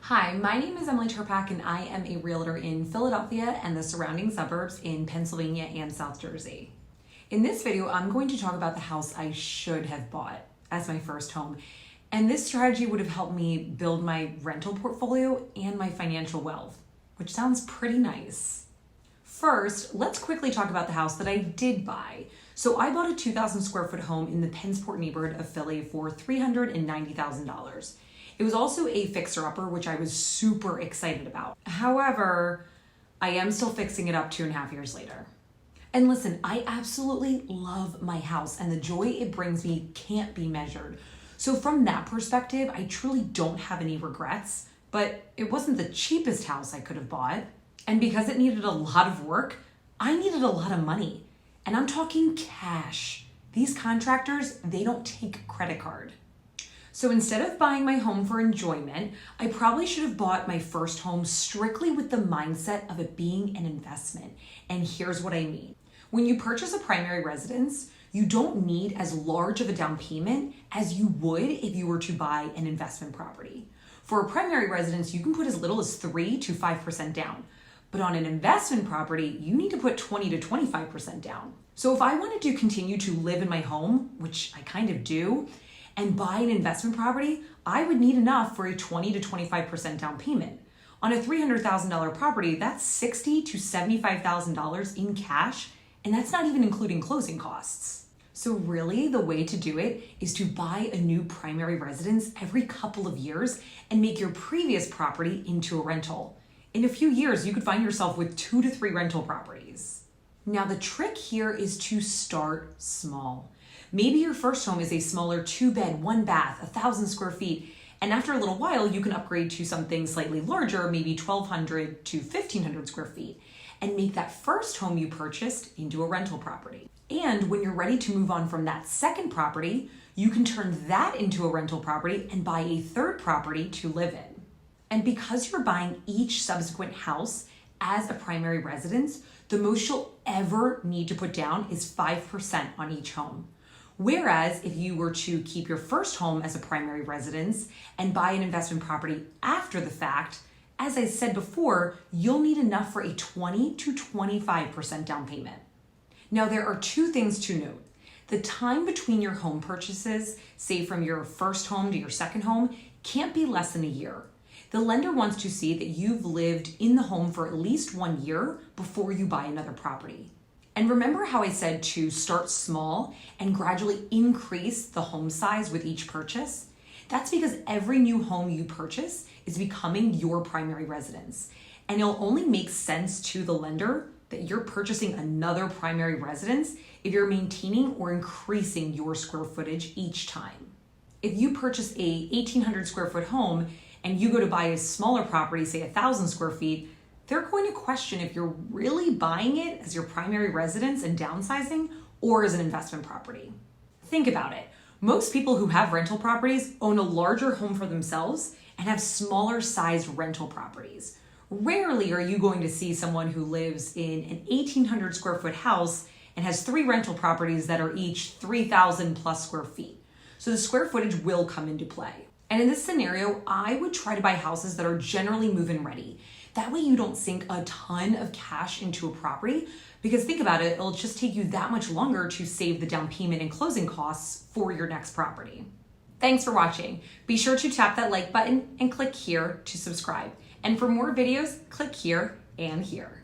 Hi, my name is Emily Terpak and I am a realtor in Philadelphia and the surrounding suburbs in Pennsylvania and South Jersey. In this video, I'm going to talk about the house I should have bought as my first home. And this strategy would have helped me build my rental portfolio and my financial wealth, which sounds pretty nice. First, let's quickly talk about the house that I did buy. So I bought a 2,000 square foot home in the Pensport neighborhood of Philly for $390,000. It was also a fixer-upper, which I was super excited about. However, I am still fixing it up 2.5 years later. And listen, I absolutely love my house and the joy it brings me can't be measured. So from that perspective, I truly don't have any regrets, but it wasn't the cheapest house I could have bought. And because it needed a lot of work, I needed a lot of money. And I'm talking cash. These contractors, they don't take credit card. So instead of buying my home for enjoyment, I probably should have bought my first home strictly with the mindset of it being an investment. And here's what I mean. When you purchase a primary residence, you don't need as large of a down payment as you would if you were to buy an investment property. For a primary residence, you can put as little as 3 to 5% down. But on an investment property, you need to put 20 to 25% down. So if I wanted to continue to live in my home, which I kind of do, and buy an investment property, I would need enough for a 20 to 25% down payment. On a $300,000 property, that's $60,000 to $75,000 in cash, and that's not even including closing costs. So really, the way to do it is to buy a new primary residence every couple of years and make your previous property into a rental. In a few years, you could find yourself with 2 to 3 rental properties. Now, the trick here is to start small. Maybe your first home is a smaller 2-bed, 1-bath, 1,000 square feet, and after a little while, you can upgrade to something slightly larger, maybe 1,200 to 1,500 square feet, and make that first home you purchased into a rental property. And when you're ready to move on from that second property, you can turn that into a rental property and buy a third property to live in. And because you're buying each subsequent house as a primary residence, the most you'll ever need to put down is 5% on each home. Whereas if you were to keep your first home as a primary residence and buy an investment property after the fact, as I said before, you'll need enough for a 20 to 25% down payment. Now, there are 2 things to note. The time between your home purchases, say from your first home to your second home, can't be less than a year. The lender wants to see that you've lived in the home for at least 1 year before you buy another property. And remember how I said to start small and gradually increase the home size with each purchase? That's because every new home you purchase is becoming your primary residence. And it'll only make sense to the lender that you're purchasing another primary residence if you're maintaining or increasing your square footage each time. If you purchase a 1,800 square foot home and you go to buy a smaller property, say 1,000 square feet, they're going to question if you're really buying it as your primary residence and downsizing or as an investment property. Think about it. Most people who have rental properties own a larger home for themselves and have smaller sized rental properties. Rarely are you going to see someone who lives in an 1,800 square foot house and has 3 rental properties that are each 3,000 plus square feet. So the square footage will come into play. And in this scenario, I would try to buy houses that are generally move-in ready. That way you don't sink a ton of cash into a property, because think about it, it'll just take you that much longer to save the down payment and closing costs for your next property. Thanks for watching. Be sure to tap that like button and click here to subscribe. And for more videos, click here and here.